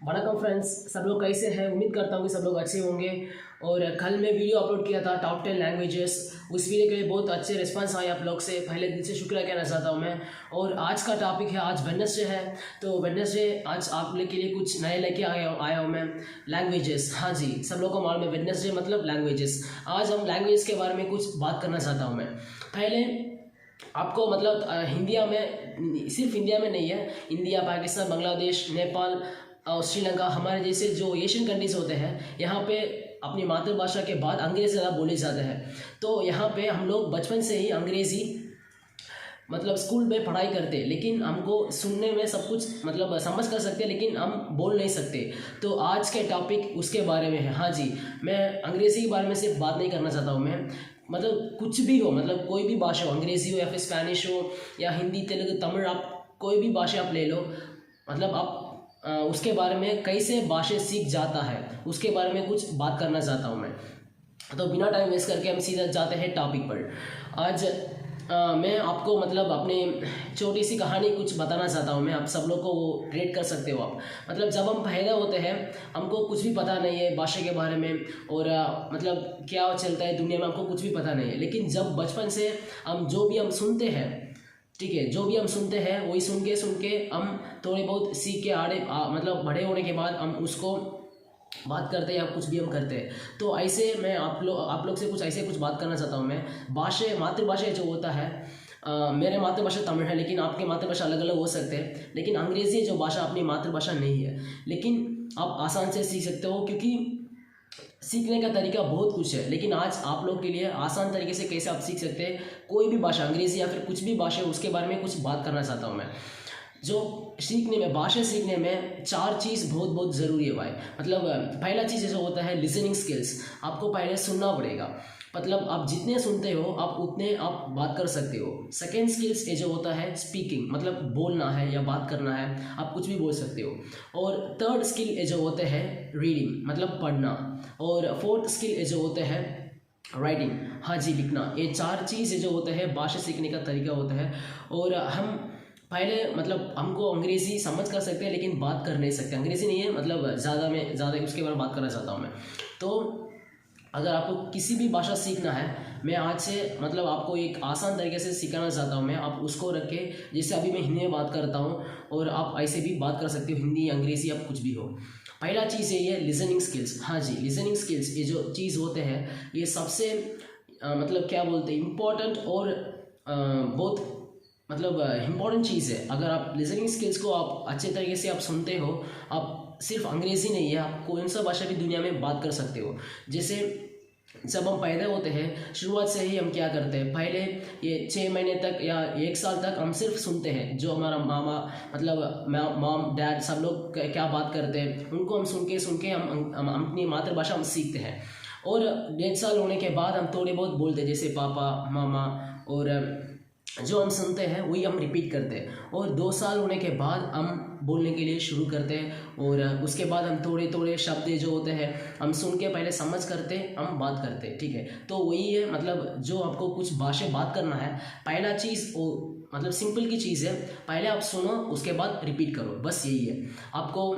वणकम friends, सब लोग कैसे हैं। उम्मीद करता हूँ कि सब लोग अच्छे होंगे। और कल मैं वीडियो अपलोड किया था टॉप 10 लैंग्वेजेस। उस वीडियो के लिए बहुत अच्छे रिस्पांस आए आप लोग से, पहले दिल से शुक्रिया कहना चाहता हूँ मैं। और आज का टॉपिक है, आज वेडनेसडे है, तो वेडनेसडे आज आप लोग के लिए कुछ नए लेके आया हूँ मैं। लैंग्वेजेस, हाँ जी, सब लोग को मालूम है वेडनेसडे मतलब लैंग्वेजेस। आज हम लैंग्वेज के बारे में कुछ बात करना चाहता हूँ मैं। पहले आपको मतलब इंडिया में, सिर्फ इंडिया में नहीं है, इंडिया, पाकिस्तान, बांग्लादेश, नेपाल और श्रीलंका, हमारे जैसे जो एशियन कंट्रीज होते हैं, यहाँ पे अपनी मातृभाषा के बाद अंग्रेज़ी ज़्यादा बोले जाते हैं। तो यहाँ पे हम लोग बचपन से ही अंग्रेज़ी मतलब स्कूल में पढ़ाई करते, लेकिन हमको सुनने में सब कुछ मतलब समझ कर सकते, लेकिन हम बोल नहीं सकते। तो आज के टॉपिक उसके बारे में है। हाँ जी, मैं अंग्रेज़ी के बारे में सिर्फ बात नहीं करना चाहता हूँ मैं, मतलब कुछ भी हो, मतलब कोई भी भाषा हो, अंग्रेज़ी हो या फिर स्पेनिश हो या हिंदी, तेलुगु, तमिल, आप कोई भी भाषा आप ले लो, मतलब आप उसके बारे में कैसे भाषा सीख जाता है उसके बारे में कुछ बात करना चाहता हूँ मैं। तो बिना टाइम वेस्ट करके हम सीधा जाते हैं टॉपिक पर। आज मैं आपको मतलब अपने छोटी सी कहानी कुछ बताना चाहता हूँ मैं। आप सब लोग को वो रेट कर सकते हो आप। मतलब जब हम पैदा होते हैं, हमको कुछ भी पता नहीं है भाषा के बारे में, और मतलब क्या चलता है दुनिया में, हमको कुछ भी पता नहीं है। लेकिन जब बचपन से हम जो भी हम सुनते हैं, ठीक है, जो भी हम सुनते हैं वही सुन के हम थोड़े बहुत सीख के मतलब बड़े होने के बाद हम उसको बात करते हैं या कुछ भी हम करते हैं। तो ऐसे मैं आप लोग से कुछ ऐसे कुछ बात करना चाहता हूँ मैं। भाषा, मातृभाषा जो होता है, मेरे मातृभाषा तमिल है, लेकिन आपके मातृभाषा अलग अलग हो सकते हैं। लेकिन अंग्रेज़ी जो भाषा अपनी मातृभाषा नहीं है, लेकिन आप आसान से सीख सकते हो, क्योंकि सीखने का तरीका बहुत कुछ है। लेकिन आज आप लोग के लिए आसान तरीके से कैसे आप सीख सकते हैं कोई भी भाषा, अंग्रेज़ी या फिर कुछ भी भाषा, उसके बारे में कुछ बात करना चाहता हूँ मैं। जो सीखने में, भाषा सीखने में 4 चीज़ बहुत बहुत ज़रूरी है भाई। मतलब पहला चीज़ जो होता है लिसनिंग स्किल्स। आपको पहले सुनना पड़ेगा, मतलब आप जितने सुनते हो आप उतने आप बात कर सकते हो। सेकेंड स्किल्स ये जो होता है स्पीकिंग, मतलब बोलना है या बात करना है, आप कुछ भी बोल सकते हो। और थर्ड स्किल ये जो होते हैं रीडिंग, मतलब पढ़ना। और फोर्थ स्किल ये जो होते हैं राइटिंग, हाँ जी, लिखना। ये 4 चीज़ जो होते हैं भाषा सीखने का तरीका होता है। और हम पहले मतलब हमको अंग्रेज़ी समझ कर सकते हैं, लेकिन बात कर नहीं सकते। अंग्रेज़ी नहीं है, मतलब ज़्यादा में ज़्यादा उसके बारे में बात करना चाहता हूँ मैं। तो अगर आपको किसी भी भाषा सीखना है, मैं आज से मतलब आपको एक आसान तरीके से सिखाना चाहता हूँ मैं। आप उसको रख के, जैसे अभी मैं हिंदी में बात करता हूँ, और आप ऐसे भी बात कर सकते हो, हिंदी, अंग्रेज़ी, आप कुछ भी हो। पहला चीज़ ये है लिसनिंग स्किल्स। हाँ जी, लिसनिंग स्किल्स ये जो चीज़ होते हैं, ये सबसे मतलब क्या बोलते हैं, इम्पोर्टेंट और बहुत मतलब इम्पॉर्टेंट चीज़ है। अगर आप लिसनिंग स्किल्स को आप अच्छे तरीके से आप सुनते हो, आप सिर्फ अंग्रेज़ी नहीं है, आप कौन सा भाषा भी दुनिया में बात कर सकते हो। जैसे जब हम पैदा होते हैं, शुरुआत से ही हम क्या करते हैं, पहले ये 6 महीने तक या 1 साल तक हम सिर्फ सुनते हैं। जो हमारा मामा, मतलब मॉम डैड, सब लोग क्या बात करते हैं, उनको हम सुन के हम अपनी मातृभाषा हम सीखते हैं। और 1.5 साल होने के बाद हम थोड़े बहुत बोलते हैं, जैसे पापा, मामा, और जो हम सुनते हैं वही हम रिपीट करते हैं। और 2 साल होने के बाद हम बोलने के लिए शुरू करते हैं। और उसके बाद हम थोड़े थोड़े शब्द जो होते हैं हम सुन के पहले समझ करते, हम बात करते हैं, ठीक है। तो वही है, मतलब जो आपको कुछ भाषा बात करना है, पहला चीज़ वो मतलब सिंपल की चीज़ है, पहले आप सुनो, उसके बाद रिपीट करो, बस यही है। आपको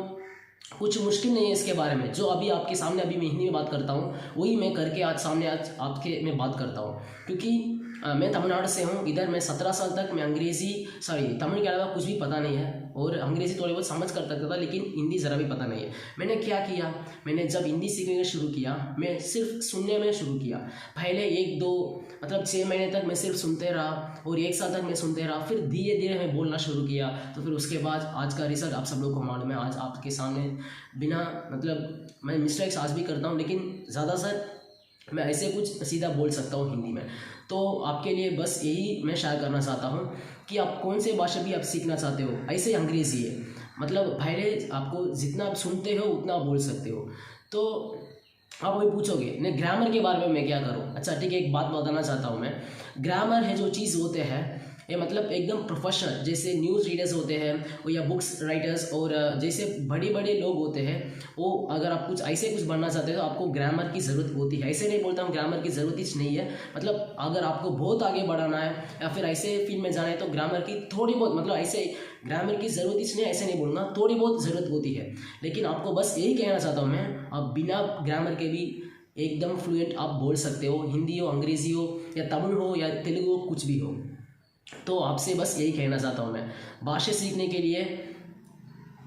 कुछ मुश्किल नहीं है इसके बारे में। जो अभी आपके सामने अभी मैं हिंदी में बात करता हूँ, वही मैं करके आज सामने आज आपके मैं बात करता हूँ। क्योंकि मैं तमिलनाडु से हूँ, इधर मैं 17 साल तक मैं तमिल के अलावा कुछ भी पता नहीं है। और अंग्रेज़ी थोड़ी बहुत समझ कर सकता था, लेकिन हिंदी ज़रा भी पता नहीं है। मैंने क्या किया, मैंने जब हिंदी सीखने का शुरू किया, मैं सिर्फ सुनने में शुरू किया। पहले 1-2 मतलब 6 महीने तक मैं सिर्फ सुनते रहा, और 1 साल तक मैं सुनते रहा। फिर धीरे धीरे मैं बोलना शुरू किया। तो फिर उसके बाद आज का रिजल्ट आप सब लोग को मालूम है। आज आपके सामने बिना मतलब मैं मिस्टेक्स आज भी करता हूँ, लेकिन ज़्यादातर मैं ऐसे कुछ सीधा बोल सकता हूँ हिंदी में। तो आपके लिए बस यही मैं शेयर करना चाहता हूँ कि आप कौन से भाषा भी आप सीखना चाहते हो, ऐसे अंग्रेज़ी है, मतलब पहले आपको जितना आप सुनते हो उतना आप बोल सकते हो। तो आप वही पूछोगे नहीं, ग्रामर के बारे में मैं क्या करूँ। अच्छा ठीक है, एक बात बताना चाहता हूँ मैं। ग्रामर है जो चीज़ होते हैं, ये मतलब एकदम प्रोफेशनल, जैसे न्यूज़ रीडर्स होते हैं या बुक्स राइटर्स और जैसे बड़े बड़े लोग होते हैं, वो अगर आप कुछ ऐसे कुछ बनना चाहते हो तो आपको ग्रामर की ज़रूरत होती है। ऐसे नहीं बोलता हूँ ग्रामर की ज़रूरत ही नहीं है, मतलब अगर आपको बहुत आगे बढ़ाना है या फिर ऐसे फील्ड में जाना है तो ग्रामर की थोड़ी बहुत, मतलब ऐसे ग्रामर की ज़रूरत ही नहीं, ऐसे नहीं बोलूँगा, थोड़ी बहुत ज़रूरत होती है। लेकिन आपको बस यही कहना चाहता हूँ मैं, आप बिना ग्रामर के भी एकदम फ्लुएंट आप बोल सकते हो, हिंदी हो, अंग्रेज़ी हो या तमिल हो या तेलुगु हो, कुछ भी हो। तो आपसे बस यही कहना चाहता हूँ मैं, भाषा सीखने के लिए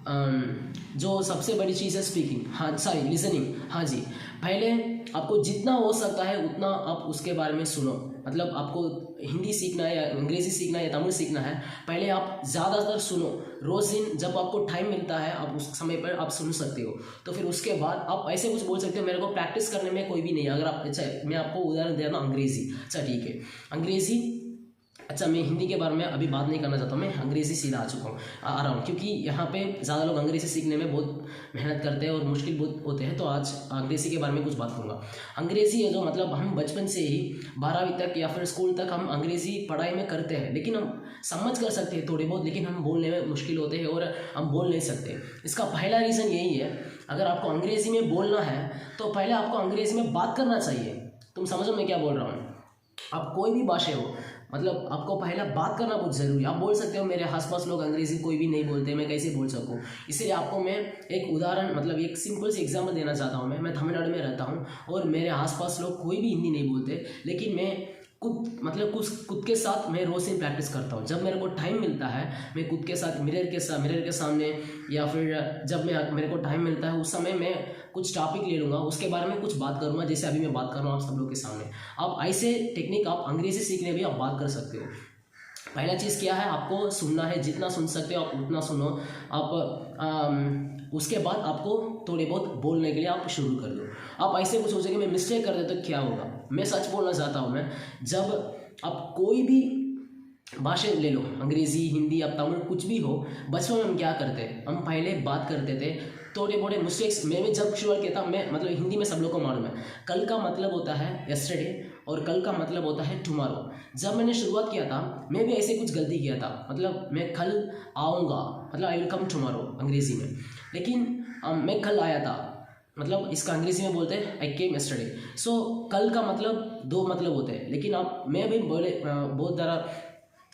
जो सबसे बड़ी चीज़ है स्पीकिंग, हाँ सॉरी लिसनिंग। हाँ जी, पहले आपको जितना हो सकता है उतना आप उसके बारे में सुनो। मतलब आपको हिंदी सीखना है या अंग्रेज़ी सीखना है या तमिल सीखना है, पहले आप ज़्यादातर सुनो। रोज़ दिन जब आपको टाइम मिलता है आप उस समय पर आप सुन सकते हो। तो फिर उसके बाद आप ऐसे कुछ बोल सकते हो, मेरे को प्रैक्टिस करने में कोई भी नहीं है। अगर आप, अच्छा मैं आपको उदाहरण दे रहा हूँ अंग्रेज़ी, अच्छा ठीक है अंग्रेज़ी, अच्छा मैं हिंदी के बारे में अभी बात नहीं करना चाहता हूँ, मैं अंग्रेज़ी सीधा आ चुका हूँ, आ रहा हूँ, क्योंकि यहाँ पे ज़्यादा लोग अंग्रेज़ी सीखने में बहुत मेहनत करते हैं और मुश्किल बहुत होते हैं। तो आज अंग्रेज़ी के बारे में कुछ बात करूँगा। अंग्रेज़ी है जो, मतलब हम बचपन से ही 12वीं तक या फिर स्कूल तक हम अंग्रेज़ी पढ़ाई में करते हैं, लेकिन हम समझ कर सकते हैं थोड़ी बहुत, लेकिन हम बोलने में मुश्किल होते हैं और हम बोल नहीं सकते। इसका पहला रीज़न यही है, अगर आपको अंग्रेज़ी में बोलना है तो पहले आपको अंग्रेज़ी में बात करना चाहिए। तुम समझो मैं क्या बोल रहा हूँ। आप कोई भी भाषा हो, मतलब आपको पहला बात करना बहुत ज़रूरी है। आप बोल सकते हो मेरे आसपास लोग अंग्रेज़ी कोई भी नहीं बोलते, मैं कैसे बोल सकूं। इसलिए आपको मैं एक उदाहरण, मतलब एक सिंपल सी एग्जाम्पल देना चाहता हूं। मैं तमिलनाडु में रहता हूं और मेरे आसपास लोग कोई भी हिंदी नहीं बोलते, लेकिन मैं खुद के साथ मैं रोज़ से प्रैक्टिस करता हूँ। जब मेरे को टाइम मिलता है मैं खुद के साथ मिरर के सामने या फिर जब मेरे को टाइम मिलता है उस समय मैं कुछ टॉपिक ले लूँगा, उसके बारे में कुछ बात करूँगा, जैसे अभी मैं बात कर रहा हूँ आप सब लोग के सामने। आप ऐसे टेक्निक आप अंग्रेज़ी सीखने भी आप बात कर सकते हो। पहला चीज़ क्या है, आपको सुनना है, जितना सुन सकते हो आप उतना सुनो। आप उसके बाद आपको थोड़े बहुत बोलने के लिए आप शुरू कर दो। आप ऐसे कुछ सोचेंगे मैं मिस्टेक कर दे तो क्या होगा। मैं सच बोलना चाहता हूँ मैं, जब आप कोई भी भाषा ले लो, अंग्रेज़ी, हिंदी, अब तमिल, कुछ भी हो, बचपन में हम क्या करते हैं, हम पहले बात करते थे, थोड़े बड़े मिस्टेक्स मैं भी जब शुरुआत किया था, मैं मतलब हिंदी में सब लोग को मालूम है, कल का मतलब होता है यस्टरडे और कल का मतलब होता है टुमारो। जब मैंने शुरुआत किया था मैं भी ऐसे कुछ गलती किया था, मतलब मैं कल आऊँगा, मतलब आई विल कम टुमारो अंग्रेज़ी में, लेकिन मैं कल आया था, मतलब इसका अंग्रेज़ी में बोलते हैं आई केम यस्टरडे। सो कल का मतलब दो मतलब होते हैं, लेकिन आप, मैं भी बहुत ज़्यादा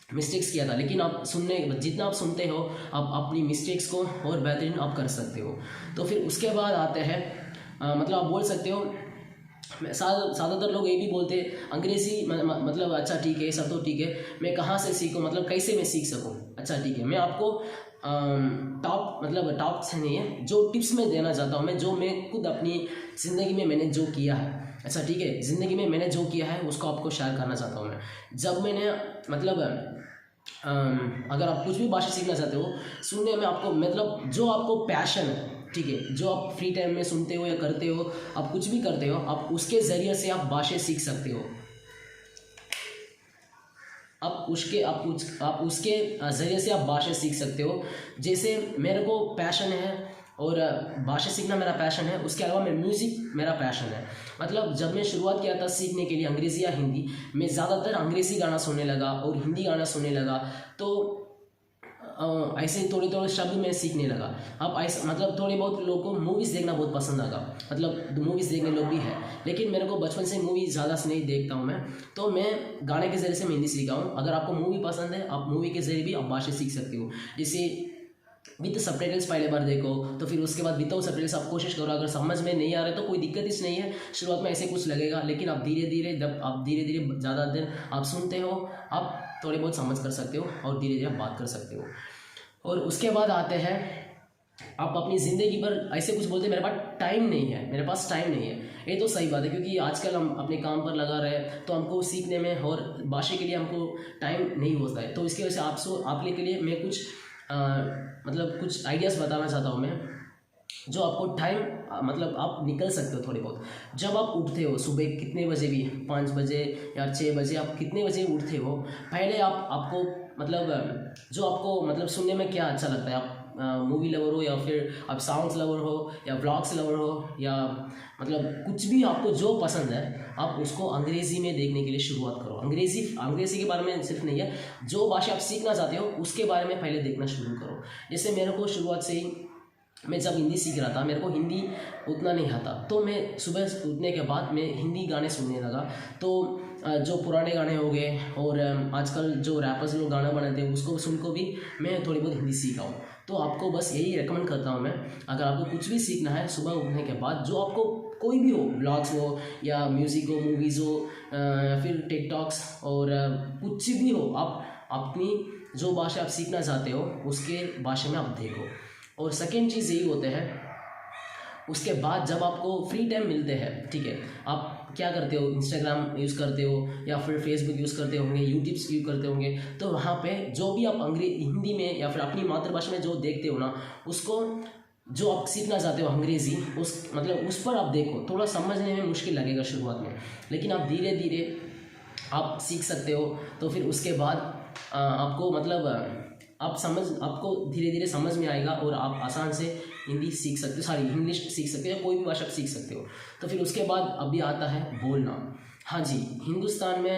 मिस्टेक्स किया था, लेकिन आप जितना आप सुनते हो आप अपनी मिस्टेक्स को और बेहतरीन आप कर सकते हो। तो फिर उसके बाद आते हैं मतलब आप बोल सकते हो, ज़्यादातर लोग ये भी बोलते हैं अंग्रेज़ी मतलब अच्छा ठीक है, सब तो ठीक है, मैं कहाँ से सीखूँ, मतलब कैसे मैं सीख सकूँ। अच्छा ठीक है, मैं आपको टॉप से नहीं है, जो टिप्स मैं देना चाहता हूँ मैं, जो मैं खुद अपनी ज़िंदगी में मैंने जो किया है। अच्छा ठीक है, ज़िंदगी में मैंने जो किया है उसको आपको शेयर करना चाहता हूँ मैं। जब मैंने मतलब अगर आप कुछ भी भाषा सीखना चाहते हो, सुनने में आपको, मतलब जो आपको पैशन है, ठीक है, जो आप फ्री टाइम में सुनते हो या करते हो, आप कुछ भी करते हो, आप उसके ज़रिए से आप भाषा सीख सकते हो। आप उसके ज़रिए से आप भाषा सीख सकते हो। जैसे मेरे को पैशन है और भाषा सीखना मेरा पैशन है, उसके अलावा मैं म्यूज़िक मेरा पैशन है। मतलब जब मैं शुरुआत किया था सीखने के लिए अंग्रेज़ी या हिंदी, मैं ज़्यादातर अंग्रेज़ी गाना सुनने लगा और हिंदी गाना सुनने लगा, तो ऐसे थोड़े थोड़े शब्द मैं सीखने लगा। अब ऐसा मतलब थोड़े बहुत लोगों को मूवीज़ देखना बहुत पसंद आगा, मतलब मूवीज़ देखने लोग भी हैं, लेकिन मेरे को बचपन से मूवी ज़्यादा से नहीं देखता हूँ मैं, तो मैं गाने के ज़रिए से मैं हिंदी सीखा हूँ। अगर आपको मूवी पसंद है, आप मूवी के ज़रिए भी आप भाषा सीख सकते हो। जैसे विद सबटाइटल्स पहले बार देखो, तो फिर उसके बाद विदाउट सबटाइटल्स आप कोशिश करो। अगर समझ में नहीं आ रहा है तो कोई दिक्कत इस नहीं है, शुरुआत में ऐसे कुछ लगेगा, लेकिन आप धीरे धीरे, जब आप धीरे धीरे ज़्यादा देर आप सुनते हो, आप थोड़े बहुत समझ कर सकते हो और धीरे धीरे आप बात कर सकते हो। और उसके बाद आते हैं, आप अपनी ज़िंदगी पर ऐसे कुछ बोलते हैं मेरे पास टाइम नहीं है, मेरे पास टाइम नहीं है। ये तो सही बात है, क्योंकि आजकल हम अपने काम पर लगा रहे हैं, तो हमको सीखने में और भाषा के लिए हमको टाइम नहीं होता है। तो इसकी वजह से आपके के लिए मैं कुछ मतलब कुछ आइडियाज़ बताना चाहता हूँ मैं, जो आपको टाइम मतलब आप निकल सकते हो थोड़ी बहुत। जब आप उठते हो सुबह कितने बजे भी, 5 बजे या 6 बजे, आप कितने बजे उठते हो, पहले आपको मतलब जो आपको मतलब सुनने में क्या अच्छा लगता है, आप मूवी लवर हो या फिर आप सॉन्ग्स लवर हो या व्लॉग्स लवर हो या मतलब कुछ भी आपको जो पसंद है आप उसको अंग्रेज़ी में देखने के लिए शुरुआत करो। अंग्रेज़ी के बारे में सिर्फ नहीं है, जो भाषा आप सीखना चाहते हो उसके बारे में पहले देखना शुरू करो। जैसे मेरे को शुरुआत से ही मैं जब हिंदी सीख रहा था, मेरे को हिंदी उतना नहीं आता, तो मैं सुबह उठने के बाद मैं हिंदी गाने सुनने लगा। तो जो पुराने गाने हो गए और आजकल जो रैपर्स लोग गाना बनाते हैं उसको सुनकर भी मैं थोड़ी बहुत हिंदी सीखा हूँ। तो आपको बस यही रेकमेंड करता हूँ मैं, अगर आपको कुछ भी सीखना है सुबह उठने के बाद, जो आपको कोई भी हो, ब्लॉग्स हो या म्यूज़िक हो, मूवीज़ हो या फिर टिकटॉक्स और कुछ भी हो, आप अपनी जो भाषा आप सीखना चाहते हो उसके भाषा में आप देखो। और सेकेंड चीज़ यही होते हैं, उसके बाद जब आपको फ्री टाइम मिलते हैं, ठीक है, आप क्या करते हो, इंस्टाग्राम यूज़ करते हो या फिर फेसबुक यूज़ करते होंगे, यूट्यूब यूज़ करते होंगे, तो वहाँ पे जो भी आप हिंदी में या फिर अपनी मातृभाषा में जो देखते हो ना, उसको जो आप सीखना चाहते हो अंग्रेज़ी, उस पर आप देखो। थोड़ा समझने में मुश्किल लगेगा शुरुआत में, लेकिन आप धीरे धीरे आप सीख सकते हो। तो फिर उसके बाद आपको आपको धीरे धीरे समझ में आएगा और आप आसान से हिंदी सीख सकते हो, इंग्लिश सीख सकते हो या कोई भी भाषा सीख सकते हो। तो फिर उसके बाद अभी आता है बोलना। हाँ जी,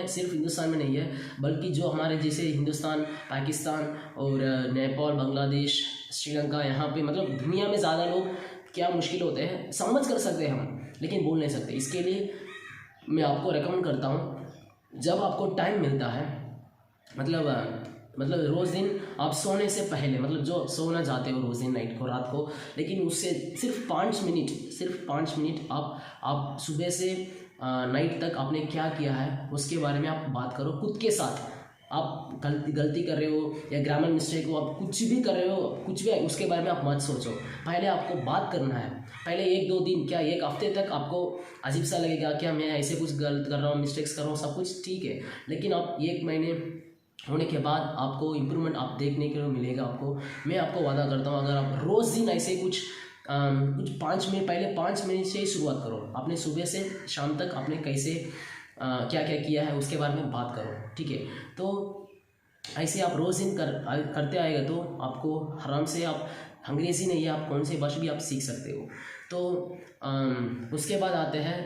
सिर्फ हिंदुस्तान में नहीं है, बल्कि जो हमारे जैसे हिंदुस्तान, पाकिस्तान और नेपाल, बांग्लादेश, श्रीलंका, यहाँ पे मतलब दुनिया में ज़्यादा लोग क्या मुश्किल होते हैं, समझ कर सकते हैं हम, लेकिन बोल नहीं सकते। इसके लिए मैं आपको रेकमेंड करता हूँ, जब आपको टाइम मिलता है, मतलब रोज़ दिन आप सोने से पहले, मतलब जो सोना चाहते हो रोज़ दिन नाइट को, रात को, लेकिन उससे सिर्फ 5 मिनट आप सुबह से नाइट तक आपने क्या किया है उसके बारे में आप बात करो खुद के साथ। आप गलती कर रहे हो या ग्रामर मिस्टेक हो, आप कुछ भी कर रहे हो, कुछ भी, उसके बारे में आप मत सोचो। पहले आपको बात करना है। पहले 1-2 दिन, क्या 1 हफ्ते तक आपको अजीब सा लगेगा, क्या मैं ऐसे कुछ गलत कर रहा हूँ, मिस्टेक्स कर रहा हूँ, सब कुछ ठीक है, लेकिन आप 1 महीने होने के बाद आपको इम्प्रूवमेंट आप देखने के लिए मिलेगा। मैं आपको वादा करता हूँ, अगर आप रोज़ दिन ऐसे कुछ 5 मिनट से ही शुरुआत करो। आपने सुबह से शाम तक आपने कैसे क्या क्या किया है उसके बारे में बात करो, ठीक है। तो ऐसे आप रोज़ दिन करते आएगा तो आपको आराम से, आप अंग्रेज़ी नहीं है, आप कौन सी भाषा भी आप सीख सकते हो। तो उसके बाद आते हैं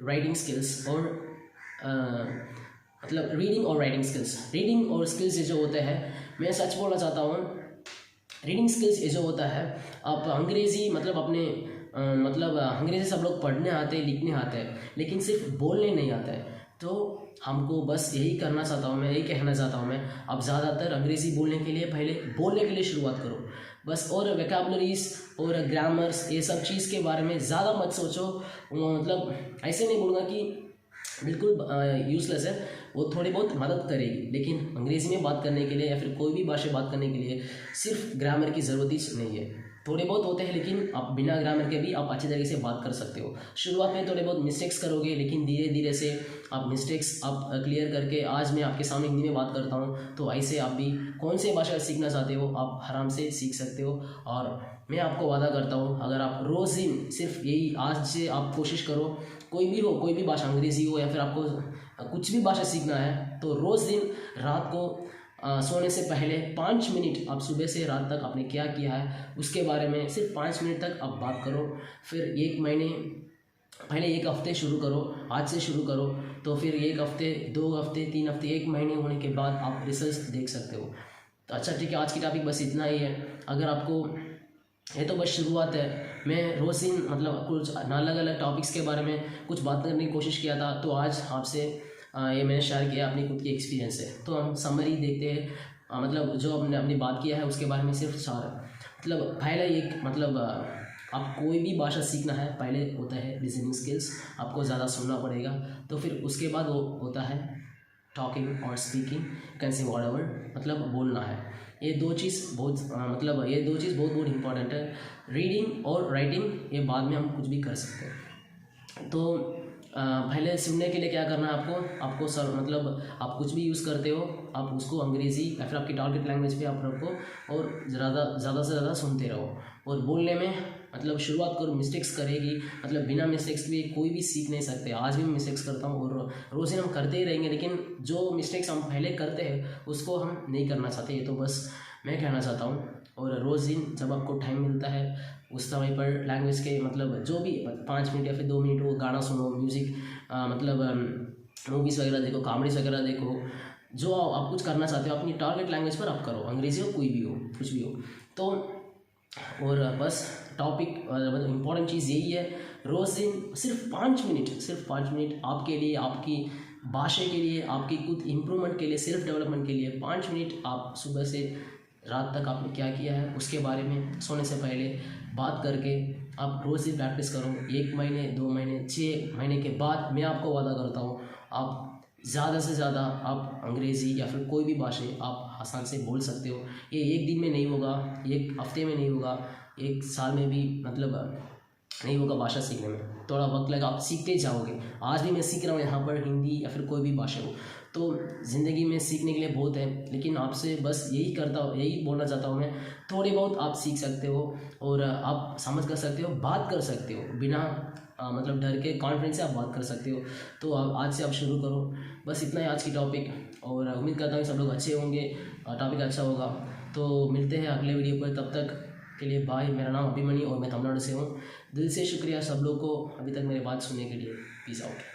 राइटिंग स्किल्स और रीडिंग और राइटिंग स्किल्स। ये जो होते हैं, मैं सच बोलना चाहता हूँ, रीडिंग स्किल्स ये जो होता है, आप अंग्रेज़ी अंग्रेज़ी सब लोग पढ़ने आते हैं, लिखने आते हैं, लेकिन सिर्फ बोलने नहीं आता है। तो हमको बस यही कहना चाहता हूँ मैं, आप ज़्यादातर अंग्रेज़ी बोलने के लिए पहले बोलने के लिए शुरुआत करो बस। और वोकैबुलरीज और ग्रामर्स, ये सब चीज़ के बारे में ज़्यादा मत सोचो। ऐसे नहीं बोलूँगा कि बिल्कुल यूज़लेस है, वो थोड़ी बहुत मदद करेगी, लेकिन अंग्रेज़ी में बात करने के लिए या फिर कोई भी भाषा बात करने के लिए सिर्फ ग्रामर की ज़रूरत ही नहीं है। थोड़े बहुत होते हैं, लेकिन आप बिना ग्रामर के भी आप अच्छी तरीके से बात कर सकते हो। शुरुआत में थोड़े बहुत मिस्टेक्स करोगे, लेकिन धीरे धीरे से आप मिस्टेक्स आप क्लियर करके, आज मैं आपके सामने हिंदी में बात करता हूँ, तो ऐसे आप भी कौन से भाषा सीखना चाहते हो आप आराम से सीख सकते हो। और मैं आपको वादा करता हूँ, अगर आप रोज़ दिन सिर्फ यही आज से आप कोशिश करो, कोई भी भाषा, अंग्रेज़ी हो या फिर आपको कुछ भी भाषा सीखना है, तो रोज़ दिन रात को सोने से पहले 5 मिनट आप सुबह से रात तक आपने क्या किया है उसके बारे में सिर्फ 5 मिनट तक आप बात करो। फिर 1 महीने पहले 1 हफ्ते शुरू करो, आज से शुरू करो, तो फिर 1 हफ्ते, 2 हफ्ते, 3 हफ्ते, 1 महीने होने के बाद आप रिजल्ट देख सकते हो। तो अच्छा ठीक है, आज की टॉपिक बस इतना ही है। अगर आपको, ये तो बस शुरुआत है, मैं रोज़ दिन कुछ अलग अलग टॉपिक्स के बारे में कुछ बात करने की कोशिश किया था, तो आज आपसे ये मैंने शेयर किया अपनी खुद की एक्सपीरियंस से। तो हम समरी देखते हैं, जो हमने अपनी बात किया है उसके बारे में सिर्फ 4 पहले आप कोई भी भाषा सीखना है, पहले होता है लिसनिंग स्किल्स, आपको ज़्यादा सुनना पड़ेगा। तो फिर उसके बाद वो होता है टॉकिंग और स्पीकिंग, कैन से वर्ड, बोलना है। ये दो चीज़ बहुत इंपॉर्टेंट है। रीडिंग और राइटिंग ये बाद में हम कुछ भी कर सकते हैं। तो पहले सुनने के लिए क्या करना है आपको आप कुछ भी यूज़ करते हो, आप उसको अंग्रेज़ी या फिर आपकी टारगेट लैंग्वेज पे आप रखो और ज़्यादा से ज़्यादा सुनते रहो। और बोलने में शुरुआत करो, मिस्टेक्स करेगी, बिना मिस्टेक्स भी कोई भी सीख नहीं सकते। आज भी मैं मिस्टेक्स करता हूँ और रोज़ हम करते ही रहेंगे, लेकिन जो मिस्टेक्स हम पहले करते हैं उसको हम नहीं करना चाहते। ये तो बस मैं कहना चाहता हूँ। और रोज़ दिन जब आपको टाइम मिलता है उस समय पर लैंग्वेज के मतलब जो भी 5 मिनट या फिर 2 मिनट वो गाना सुनो, म्यूज़िक मतलब मूवीज़ वगैरह देखो, कॉमेडीज़ वगैरह देखो, जो आप कुछ करना चाहते हो अपनी टारगेट लैंग्वेज पर आप करो, अंग्रेज़ी हो कोई भी हो कुछ भी हो। तो और बस टॉपिक मतलब इम्पॉर्टेंट चीज़ यही है, रोज़ दिन सिर्फ 5 मिनट आपके लिए, आपकी भाषा के लिए, आपकी खुद इम्प्रूवमेंट के लिए, सेल्फ डेवलपमेंट के लिए 5 मिनट आप सुबह से रात तक आपने क्या किया है उसके बारे में सोने से पहले बात करके आप रोज़ ही प्रैक्टिस करो। 1 महीने, 2 महीने, 6 महीने के बाद मैं आपको वादा करता हूँ आप ज़्यादा से ज़्यादा आप अंग्रेज़ी या फिर कोई भी भाषा आप आसान से बोल सकते हो। ये एक दिन में नहीं होगा, एक हफ्ते में नहीं होगा, एक साल में भी मतलब नहीं होगा। भाषा सीखने में थोड़ा वक्त लगेगा, आप सीखते जाओगे। आज भी मैं सीख रहा हूँ यहाँ पर हिंदी या फिर कोई भी भाषा हो, तो ज़िंदगी में सीखने के लिए बहुत है, लेकिन आपसे बस यही बोलना चाहता हूँ मैं, थोड़ी बहुत आप सीख सकते हो और आप समझ कर सकते हो, बात कर सकते हो बिना मतलब डर के, कॉन्फिडेंस से आप बात कर सकते हो। तो आप आज से आप शुरू करो। बस इतना ही आज की टॉपिक, और उम्मीद करता हूँ सब लोग अच्छे होंगे, टॉपिक अच्छा होगा। तो मिलते हैं अगले वीडियो पर, तब तक के लिए बाय। मेरा नाम अभिमन्यु और मैं तमिलनाडु से हूँ। दिल से शुक्रिया सब लोग को अभी तक मेरी बात सुनने के लिए। Peace out.